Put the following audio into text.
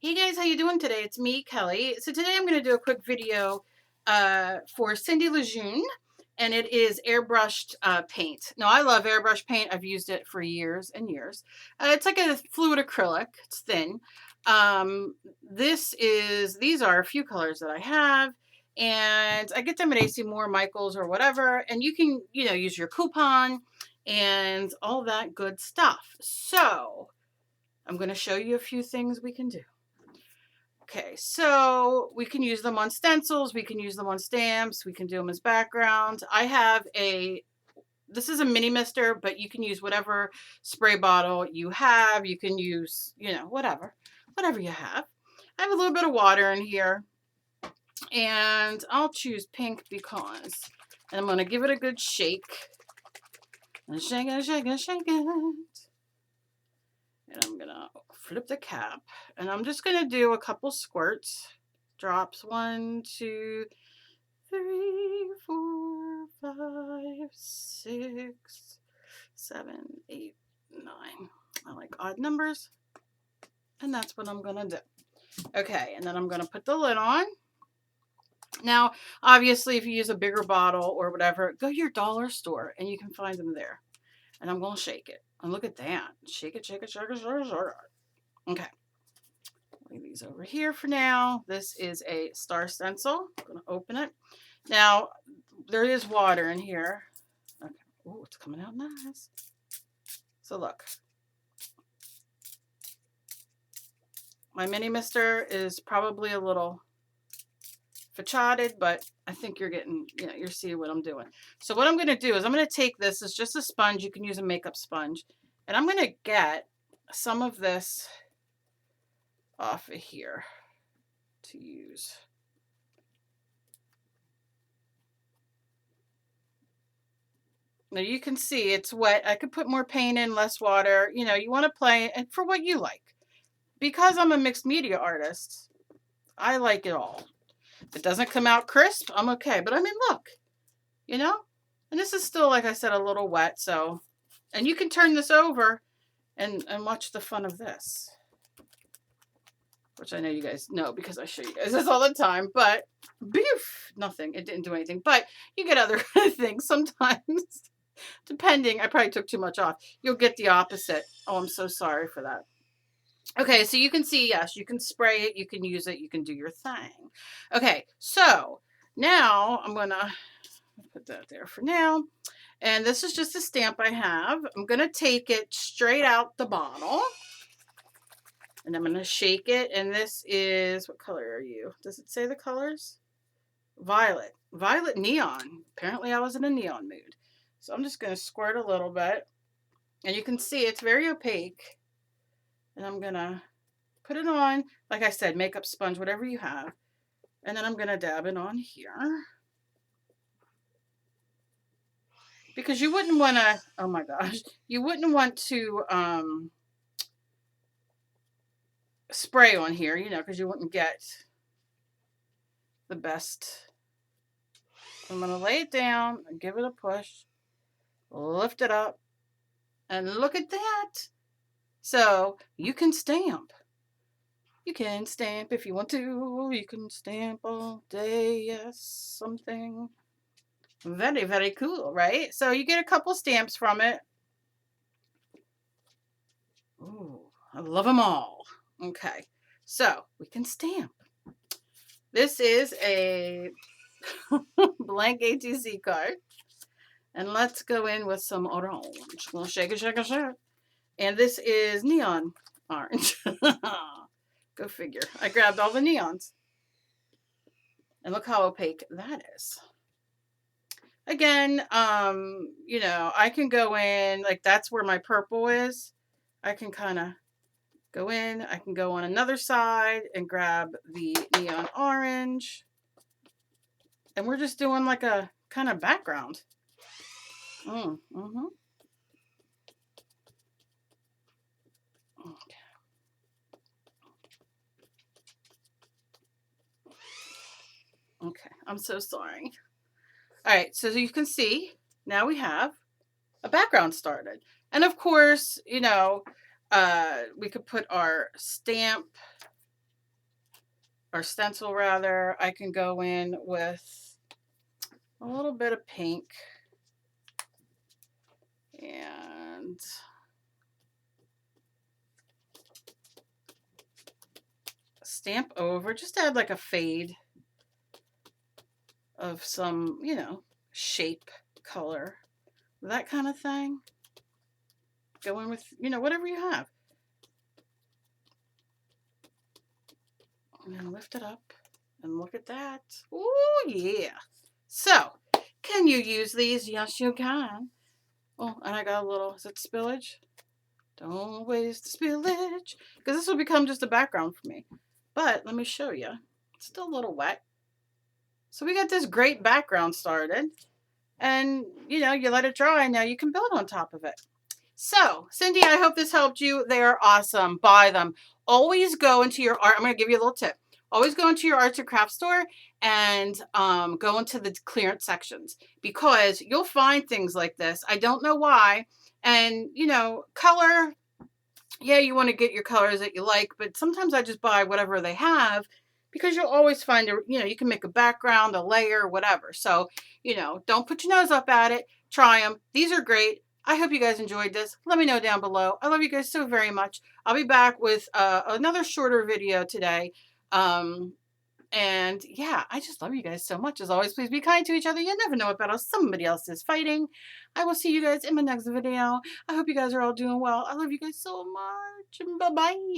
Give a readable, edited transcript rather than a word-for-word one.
Hey guys, how you doing today? It's me, Kelly. So today I'm going to do a quick video for Cindy Lejeune, and it is airbrushed paint. Now I love airbrush paint. I've used it for years and years. It's like a fluid acrylic. It's thin. These are a few colors that I have, and I get them at AC Moore, Michaels, or whatever. And you can, use your coupon and all that good stuff. So I'm going to show you a few things we can do. Okay, so we can use them on stencils, we can use them on stamps, we can do them as backgrounds. This is a mini mister, but you can use whatever spray bottle you have. You can use, whatever you have. I have a little bit of water in here, and I'll choose pink because, and I'm going to give it a good shake. And shake it, shake it, shake it. And I'm going to flip the cap, and I'm just going to do a couple squirts, drops, 1, 2, 3, 4, 5, 6, 7, 8, 9. I like odd numbers, and that's what I'm going to do. Okay, and then I'm going to put the lid on. Now, obviously, if you use a bigger bottle or whatever, go to your dollar store, and you can find them there. And I'm going to shake it. And look at that. Shake it, shake it, shake it, shake it, shake it. Okay. Leave these over here for now. This is a star stencil. I'm going to open it. Now, there is water in here. Okay. Oh, it's coming out nice. So look. My mini mister is probably a little facetted, but I think you're getting, you're seeing what I'm doing. So what I'm going to do is I'm going to take this as just a sponge. You can use a makeup sponge. And I'm going to get some of this off of here to use. Now you can see it's wet. I could put more paint in, less water. You want to play and for what you like. Because I'm a mixed media artist, I like it all. If it doesn't come out crisp, I'm okay. But I mean, look, and this is still, like I said, a little wet. So, and you can turn this over and watch the fun of this, which I know you guys know because I show you guys this all the time. But, nothing. It didn't do anything. But you get other things sometimes. Depending, I probably took too much off. You'll get the opposite. Oh, I'm so sorry for that. Okay, so you can see, yes, you can spray it, you can use it, you can do your thing. Okay, so now I'm going to put that there for now. And this is just a stamp I have. I'm going to take it straight out the bottle. And I'm going to shake it. And this is, what color are you? Does it say the colors? Violet. Violet neon. Apparently I was in a neon mood. So I'm just going to squirt a little bit. And you can see it's very opaque. And I'm going to put it on, like I said, makeup sponge, whatever you have. And then I'm going to dab it on here. Because you wouldn't want to, oh my gosh, you wouldn't want to spray on here, because you wouldn't get the best. I'm going to lay it down and give it a push, lift it up, and look at that. So you can stamp. You can stamp if you want to. You can stamp all day. Yes, something very, very cool, right? So you get a couple stamps from it. Ooh, I love them all. Okay, so we can stamp. This is a blank ATC card. And let's go in with some orange. We'll shake it, shake it, shake it. And this is neon orange. Go figure. I grabbed all the neons. And look how opaque that is. Again, I can go in, like that's where my purple is. I can kind of go in. I can go on another side and grab the neon orange. And we're just doing like a kind of background. Okay, I'm so sorry. All right, so you can see now we have a background started. And of course, we could put our stamp or stencil rather, I can go in with a little bit of pink and stamp over, just add like a fade of some, you know, shape color, that kind of thing. Go in with, you know, whatever you have. And then lift it up and look at that. Oh, yeah. So, can you use these? Yes, you can. Oh, and I got a little, is it spillage? Don't waste the spillage, because this will become just a background for me. But let me show you. It's still a little wet. So we got this great background started. And, you know, you let it dry, now you can build on top of it. So, Cindy, I hope this helped you. They are awesome. Buy them. Always go into your art. I'm going to give you a little tip. Always go into your arts and crafts store and go into the clearance sections, because you'll find things like this. I don't know why. And, you know, color, yeah, you want to get your colors that you like, but sometimes I just buy whatever they have, because you'll always find a, you know, you can make a background, a layer, whatever. So, you know, don't put your nose up at it. Try them. These are great. I hope you guys enjoyed this. Let me know down below. I love you guys so very much. I'll be back with another shorter video today. And yeah, I just love you guys so much. As always, please be kind to each other. You never know what battle somebody else is fighting. I will see you guys in my next video. I hope you guys are all doing well. I love you guys so much. Bye-bye.